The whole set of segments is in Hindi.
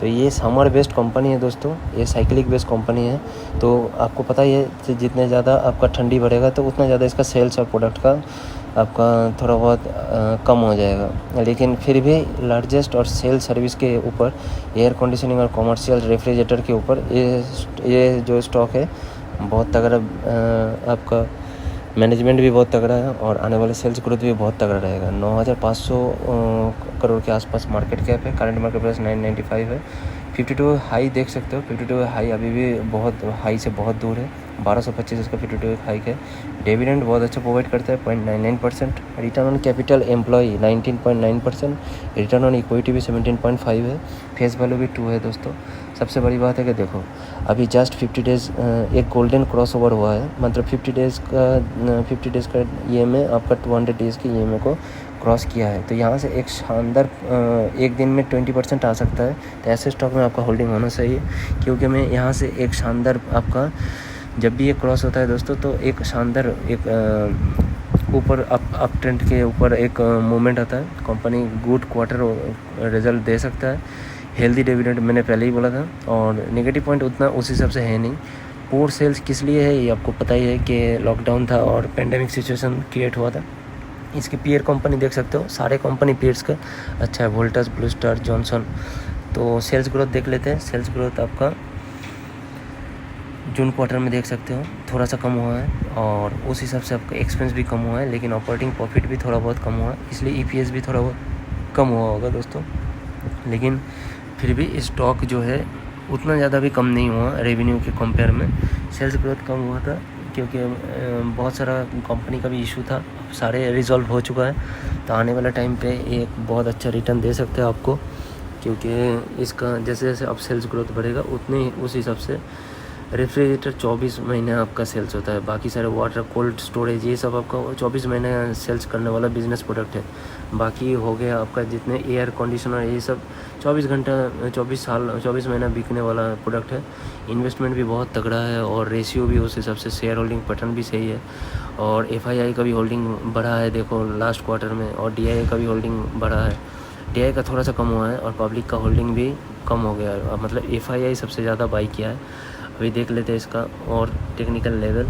तो ये समर बेस्ड कंपनी है दोस्तों, ये साइक्लिक बेस्ड कंपनी है। तो आपको पता ही है कि जितने ज़्यादा आपका ठंडी बढ़ेगा तो उतना ज़्यादा इसका सेल्स और प्रोडक्ट का आपका थोड़ा बहुत कम हो जाएगा। लेकिन फिर भी लार्जेस्ट और सेल सर्विस के ऊपर, एयर कंडीशनिंग और कमर्शियल रेफ्रिजरेटर के ऊपर ये जो स्टॉक है बहुत तगड़ा, आपका मैनेजमेंट भी बहुत तगड़ा है और आने वाले सेल्स ग्रोथ भी बहुत तगड़ा रहेगा। 9,500 करोड़ के आसपास मार्केट कैप है, करंट मार्केट प्राइस 995 है। 52 हाई देख सकते हो, 52 हाई अभी भी बहुत हाई से बहुत दूर है। 1225 इसका 52 हाइक है। डिविडेंड बहुत अच्छा प्रोवाइड करता है 0.99%। Return on capital employ 19.9%। Return on equity भी 17.5 है। फेस वैल्यू भी 2 है दोस्तों। सबसे बड़ी बात है कि देखो अभी जस्ट 50 डेज़ एक गोल्डन क्रॉस ओवर हुआ है, मतलब 50 डेज़ का EMA आपका 200 डेज़ के EMA को क्रॉस किया है। तो यहाँ से एक शानदार एक दिन में 20% आ सकता है। तो ऐसे स्टॉक में आपका होल्डिंग होना चाहिए, क्योंकि मैं यहाँ से एक शानदार आपका जब भी ये क्रॉस होता है दोस्तों तो एक शानदार एक ऊपर अप ट्रेंड के ऊपर एक मूवमेंट आता है। कंपनी गुड क्वार्टर रिजल्ट दे सकता है। हेल्दी डिविडेंड मैंने पहले ही बोला था, और नेगेटिव पॉइंट उतना उस हिसाब से है नहीं। पोर सेल्स किस लिए है ये आपको पता ही है कि लॉकडाउन था और पेंडेमिक सिचुएशन क्रिएट हुआ था। इसके पीयर कंपनी देख सकते हो, सारे कंपनी पीयर्स का अच्छा है, वोल्टास, ब्लू स्टार, जॉनसन। तो सेल्स ग्रोथ देख लेते हैं। सेल्स ग्रोथ आपका जून क्वार्टर में देख सकते हो थोड़ा सा कम हुआ है, और उस हिसाब से आपका एक्सपेंस भी कम हुआ है, लेकिन ऑपरेटिंग प्रॉफिट भी थोड़ा बहुत कम हुआ है, इसलिए EPS भी थोड़ा बहुत कम हुआ होगा दोस्तों। लेकिन फिर भी स्टॉक जो है उतना ज़्यादा भी कम नहीं हुआ रेवेन्यू के कंपेयर में। सेल्स ग्रोथ कम हुआ था क्योंकि बहुत सारा कंपनी का भी इशू था, सारे रिजॉल्व हो चुका है। तो आने वाला टाइम पे एक बहुत अच्छा रिटर्न दे सकते हैं आपको, क्योंकि इसका जैसे जैसे अब सेल्स ग्रोथ बढ़ेगा उतने ही उस हिसाब से रेफ्रिजरेटर 24 महीने आपका सेल्स होता है। बाकी सारे वाटर, कोल्ड स्टोरेज, ये सब आपका 24 महीने सेल्स करने वाला बिजनेस प्रोडक्ट है। बाकी हो गया आपका जितने एयर कंडीशनर, ये सब 24 घंटा 24 महीना बिकने वाला प्रोडक्ट है। इन्वेस्टमेंट भी बहुत तगड़ा है और रेशियो भी उस हिसाब से, शेयर होल्डिंग पैटर्न भी सही है। और FII का भी होल्डिंग बढ़ा है देखो लास्ट क्वार्टर में, और DII का भी होल्डिंग बढ़ा है। DII का थोड़ा सा कम हुआ है और पब्लिक का होल्डिंग भी कम हो गया है, मतलब FII सबसे ज़्यादा बाई किया है। अभी देख लेते हैं इसका और टेक्निकल लेवल।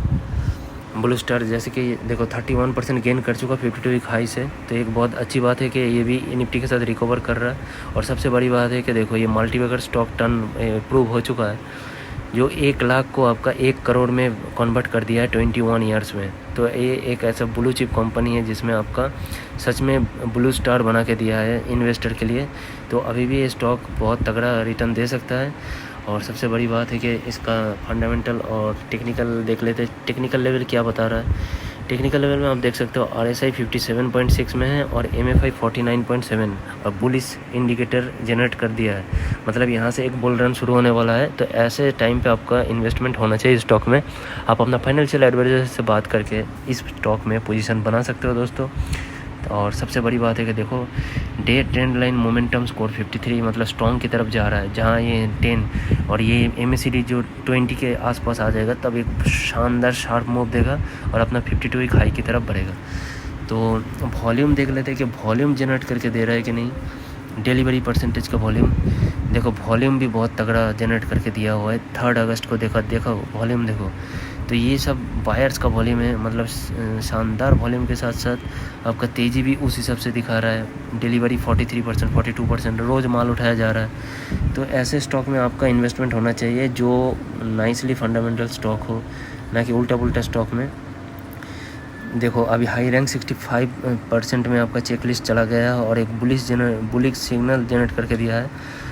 ब्लू स्टार जैसे कि देखो 31% गेन कर चुका 52 वीक हाई से, तो एक बहुत अच्छी बात है कि ये भी निफ्टी के साथ रिकवर कर रहा है। और सबसे बड़ी बात है कि देखो ये मल्टीबैगर स्टॉक टर्न प्रूव हो चुका है, जो 1 लाख को आपका 1 करोड़ में कन्वर्ट कर दिया है 21 ईयर्स में। तो ये एक ऐसा ब्लू चिप कंपनी है जिसमें आपका सच में ब्लू स्टार बना के दिया है इन्वेस्टर के लिए। तो अभी भी ये स्टॉक बहुत तगड़ा रिटर्न दे सकता है। और सबसे बड़ी बात है कि इसका फंडामेंटल और टेक्निकल देख लेते हैं। टेक्निकल लेवल क्या बता रहा है? टेक्निकल लेवल में आप देख सकते हो RSI 57.6 में है और MFI 49.7 और बुलिश इंडिकेटर जनरेट कर दिया है। मतलब यहाँ से एक बुल रन शुरू होने वाला है। तो ऐसे टाइम पे आपका इन्वेस्टमेंट होना चाहिए स्टॉक में। आप अपना फाइनेंशियल एडवाइजर से बात करके इस स्टॉक में पोजीशन बना सकते हो दोस्तों। और सबसे बड़ी बात है कि देखो day trend line momentum score 53 मतलब स्ट्रॉन्ग की तरफ जा रहा है। जहाँ ये 10 और ये MACD जो 20 के आसपास आ जाएगा तब एक शानदार शार्प मूव देगा और अपना 52 वीक हाई की तरफ बढ़ेगा। तो वॉल्यूम देख लेते हैं कि वॉल्यूम जनरेट करके दे रहा है कि नहीं। डिलीवरी परसेंटेज का वॉल्यूम देखो, वॉल्यूम भी बहुत तगड़ा जनरेट करके दिया हुआ है। 3 अगस्त को देखो वॉल्यूम देखो। तो ये सब बायर्स का वॉल्यूम है, मतलब शानदार वॉल्यूम के साथ साथ आपका तेज़ी भी उस हिसाब से दिखा रहा है। डिलीवरी 43%, 42%, रोज़ माल उठाया जा रहा है। तो ऐसे स्टॉक में आपका इन्वेस्टमेंट होना चाहिए जो नाइसली फंडामेंटल स्टॉक हो, ना कि उल्टा पुल्टा स्टॉक में। देखो अभी हाई रैंक 65% में आपका चेकलिस्ट चला गया है और एक बुलिश सिग्नल जनरेट करके दिया है।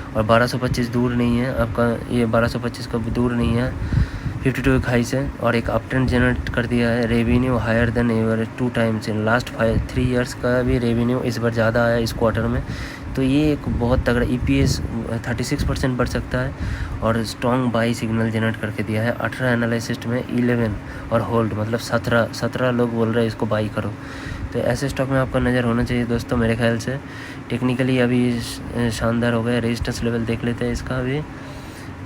और 1225 दूर नहीं है आपका, ये 1225 का दूर नहीं है 52 हाई से। और एक अप ट्रेंड जनरेट कर दिया है। Revenue higher than ever 2 times in last 3 years का भी रेवेन्यू इस बार ज़्यादा आया इस क्वार्टर में। तो ये एक बहुत तगड़ा EPS 36% बढ़ सकता है और स्ट्रॉन्ग बाई सिग्नल जनरेट करके दिया है। 18 एनालिसिस्ट में 11 और होल्ड मतलब 17 लोग बोल रहे हैं इसको बाई करो। तो ऐसे स्टॉक में आपका नज़र होना चाहिए दोस्तों मेरे ख्याल से। टेक्निकली अभी शानदार हो गया। रेजिस्टेंस लेवल देख लेते हैं इसका अभी।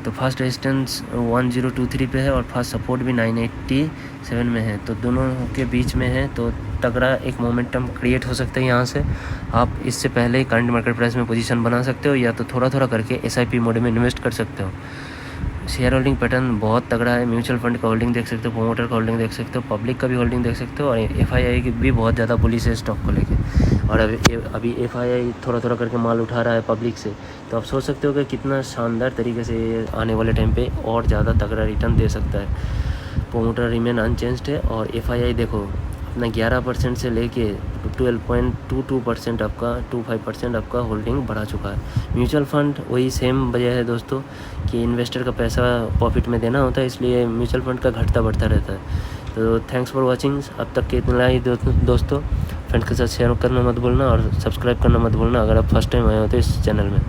तो फास्ट रेजिस्टेंस 1023 पे है और फास्ट सपोर्ट भी 987 में है, तो दोनों के बीच में है। तो तगड़ा एक मोमेंटम क्रिएट हो सकता है यहाँ से। आप इससे पहले ही करंट मार्केट प्राइस में पोजीशन बना सकते हो, या तो थोड़ा थोड़ा करके SIP मोड में इन्वेस्ट कर सकते हो। शेयर होल्डिंग पैटर्न बहुत तगड़ा है। म्यूचुअल फंड का होल्डिंग देख सकते हो, प्रोमोटर का होल्डिंग देख सकते हो, पब्लिक का भी होल्डिंग देख सकते हो, और FII की भी बहुत ज़्यादा बुलिश है स्टॉक को लेके। और अभी FII थोड़ा थोड़ा करके माल उठा रहा है पब्लिक से, तो आप सोच सकते हो कि कितना शानदार तरीके से ये आने वाले टाइम पे और ज़्यादा तगड़ा रिटर्न दे सकता है। प्रोमोटर रिमेन अनचेंज्ड है, और FII देखो अपना 11% से लेके 12.22% आपका 25% आपका होल्डिंग बढ़ा चुका है। म्यूचुअल फंड वही सेम वजह है दोस्तों कि इन्वेस्टर का पैसा प्रॉफिट में देना होता है, इसलिए म्यूचुअल फंड का घटता बढ़ता रहता है। तो थैंक्स फॉर वॉचिंग। अब तक के इतना ही दोस्तों। फ्रेंड्स के साथ शेयर करना मत भूलना और सब्सक्राइब करना मत भूलना अगर आप फर्स्ट टाइम आए हो तो इस चैनल में।